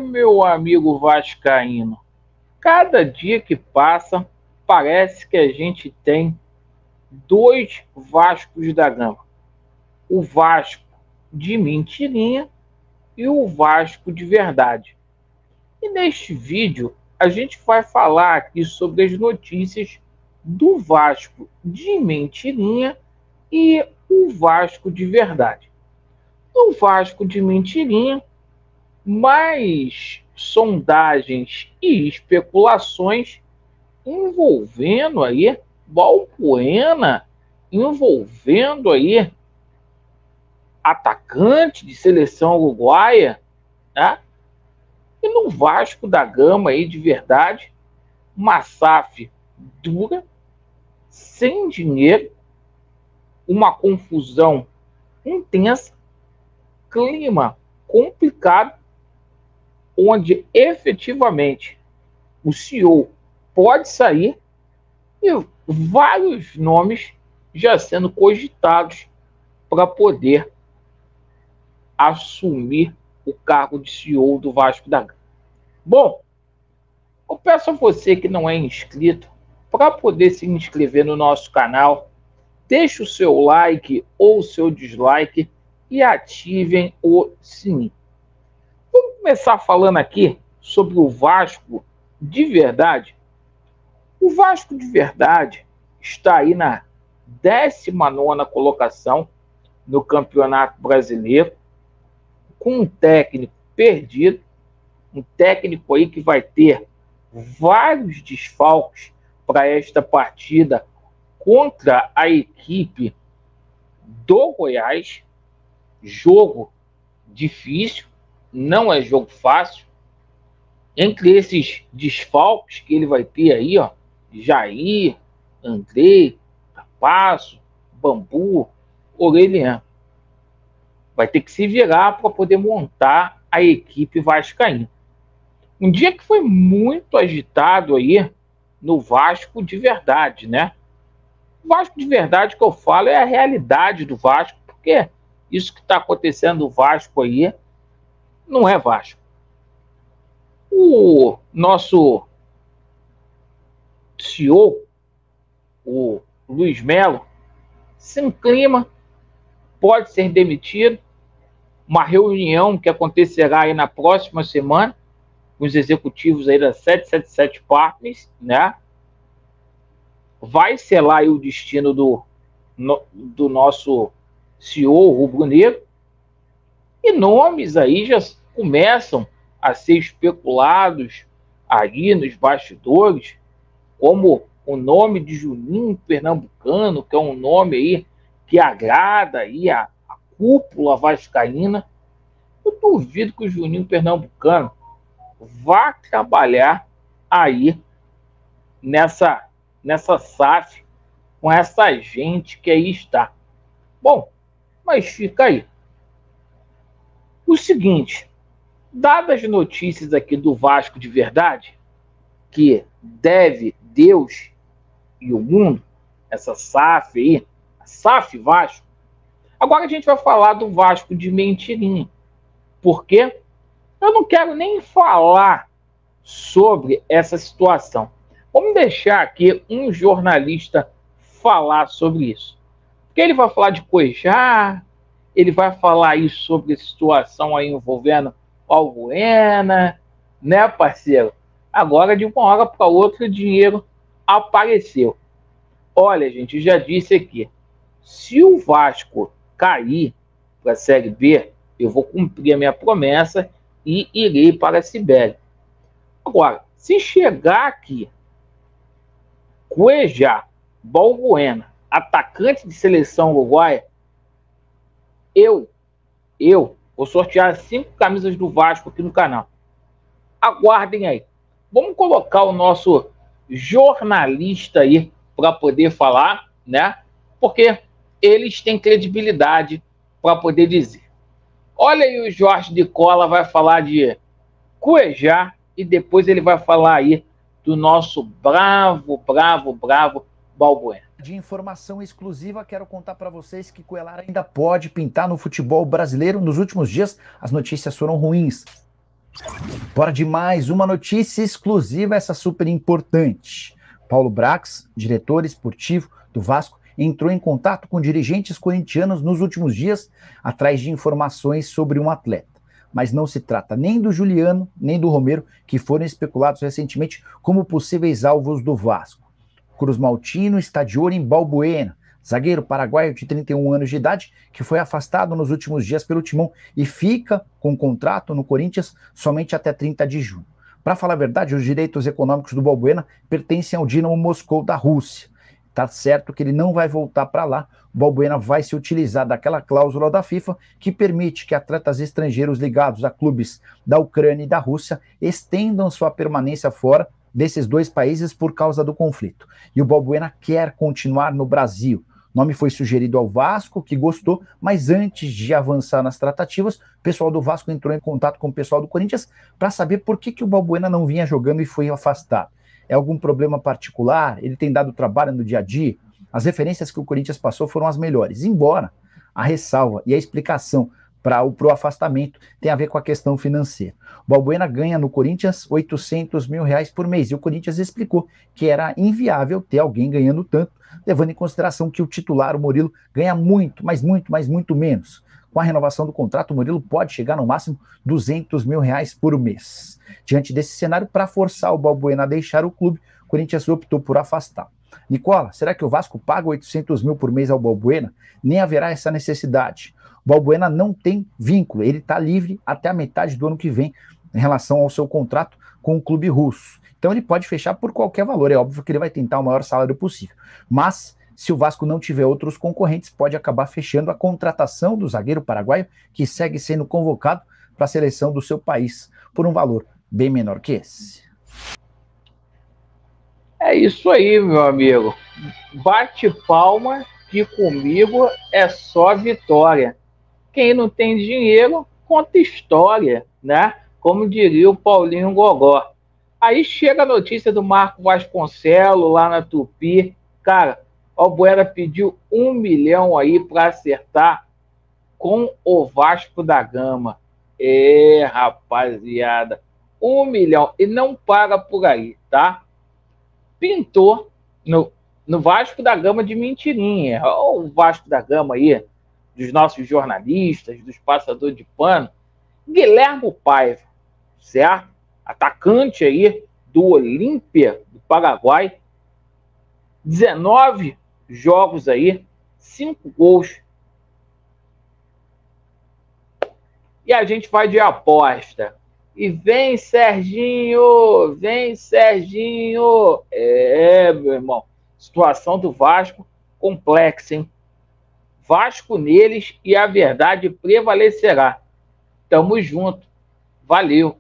Meu amigo vascaíno, cada dia que passa, parece que a gente tem dois Vascos da Gama. O Vasco de mentirinha e o Vasco de verdade. E neste vídeo, a gente vai falar aqui sobre as notícias do Vasco de mentirinha e o Vasco de verdade. No Vasco de mentirinha, mais sondagens e especulações envolvendo aí Balbuena, envolvendo aí atacante de seleção uruguaia, né? E no Vasco da Gama aí de verdade, uma SAF dura, sem dinheiro, uma confusão intensa, clima complicado, onde efetivamente o CEO pode sair e vários nomes já sendo cogitados para poder assumir o cargo de CEO do Vasco da Gama. Bom, eu peço a você que não é inscrito para poder se inscrever no nosso canal, deixe o seu like ou o seu dislike e ativem o sininho. Vamos começar falando aqui sobre o Vasco de verdade. O Vasco de verdade está aí na 19ª colocação no Campeonato Brasileiro, com um técnico perdido, um técnico aí que vai ter vários desfalques para esta partida contra a equipe do Goiás. Jogo difícil, não é jogo fácil. Entre esses desfalques que ele vai ter aí, ó, Jair, Andrei, Capasso, Bambu, Orelhã. Vai ter que se virar para poder montar a equipe vascaína. Um dia que foi muito agitado aí no Vasco de verdade, né? O Vasco de verdade que eu falo é a realidade do Vasco, porque isso que está acontecendo no Vasco aí não é Vasco. O nosso CEO, o Luiz Melo, sem clima, pode ser demitido. Uma reunião que acontecerá aí na próxima semana com os executivos aí da 777 Partners, né? Vai selar aí o destino do nosso CEO rubro-negro. E nomes aí já começam a ser especulados aí nos bastidores, como o nome de Juninho Pernambucano, que é um nome aí que agrada aí a cúpula vascaína. Eu duvido que o Juninho Pernambucano vá trabalhar aí nessa SAF com essa gente que aí está. Bom, mas fica aí. O seguinte, dadas as notícias aqui do Vasco de verdade, que deve Deus e o mundo, essa SAF aí, a SAF Vasco, agora a gente vai falar do Vasco de mentirinha. Porque eu não quero nem falar sobre essa situação. Vamos deixar aqui um jornalista falar sobre isso. Porque ele vai falar de Cuejá, ele vai falar aí sobre a situação aí envolvendo Balbuena, né, parceiro? Agora, de uma hora para outra, o dinheiro apareceu. Olha, gente, eu já disse aqui, se o Vasco cair para a Série B, eu vou cumprir a minha promessa e irei para a Sibéria. Agora, se chegar aqui, Cuejá, Balbuena, atacante de seleção uruguaia, eu vou sortear 5 camisas do Vasco aqui no canal. Aguardem aí. Vamos colocar o nosso jornalista aí para poder falar, né? Porque eles têm credibilidade para poder dizer. Olha aí, o Jorge de Cola vai falar de Cuejá e depois ele vai falar aí do nosso bravo Balbuena. De informação exclusiva, quero contar para vocês que Cuéllar ainda pode pintar no futebol brasileiro. Nos últimos dias, as notícias foram ruins. Bora de mais uma notícia exclusiva, essa super importante. Paulo Brax, diretor esportivo do Vasco, entrou em contato com dirigentes corintianos nos últimos dias, atrás de informações sobre um atleta. Mas não se trata nem do Juliano, nem do Romero, que foram especulados recentemente como possíveis alvos do Vasco. Cruz Maltino está de olho em Balbuena, zagueiro paraguaio de 31 anos de idade, que foi afastado nos últimos dias pelo Timão e fica com contrato no Corinthians somente até 30 de junho. Para falar a verdade, os direitos econômicos do Balbuena pertencem ao Dinamo Moscou da Rússia. Tá certo que ele não vai voltar para lá. O Balbuena vai se utilizar daquela cláusula da FIFA que permite que atletas estrangeiros ligados a clubes da Ucrânia e da Rússia estendam sua permanência fora desses dois países por causa do conflito. E o Balbuena quer continuar no Brasil. O nome foi sugerido ao Vasco, que gostou, mas antes de avançar nas tratativas, o pessoal do Vasco entrou em contato com o pessoal do Corinthians para saber por que o Balbuena não vinha jogando e foi afastado. É algum problema particular? Ele tem dado trabalho no dia a dia? As referências que o Corinthians passou foram as melhores, embora a ressalva e a explicação para o afastamento tenha a ver com a questão financeira. O Balbuena ganha no Corinthians R$800 mil por mês, e o Corinthians explicou que era inviável ter alguém ganhando tanto, levando em consideração que o titular, o Murilo, ganha muito, mas muito menos. Com a renovação do contrato, o Murilo pode chegar no máximo R$200 mil por mês. Diante desse cenário, para forçar o Balbuena a deixar o clube, o Corinthians optou por afastar. Nicola, será que o Vasco paga 800 mil por mês ao Balbuena? Nem haverá essa necessidade. O Balbuena não tem vínculo, ele está livre até a metade do ano que vem em relação ao seu contrato com o clube russo. Então ele pode fechar por qualquer valor, é óbvio que ele vai tentar o maior salário possível. Mas, se o Vasco não tiver outros concorrentes, pode acabar fechando a contratação do zagueiro paraguaio, que segue sendo convocado para a seleção do seu país, por um valor bem menor que esse. É isso aí, meu amigo. Bate palma que comigo é só vitória. Quem não tem dinheiro, conta história, né? Como diria o Paulinho Gogó. Aí chega a notícia do Marco Vasconcelos lá na Tupi. Cara, o Balbuena pediu 1 milhão aí para acertar com o Vasco da Gama. Rapaziada, 1 milhão. E não para por aí, tá? Pintou no Vasco da Gama de mentirinha. Olha o Vasco da Gama aí, dos nossos jornalistas, dos passadores de pano. Guilherme Paiva, certo? Atacante aí do Olímpia, do Paraguai. 19 jogos aí, 5 gols. E a gente vai de aposta. E vem, Serginho! Vem, Serginho! Meu irmão. Situação do Vasco complexa, hein? Vasco neles e a verdade prevalecerá. Tamo junto. Valeu.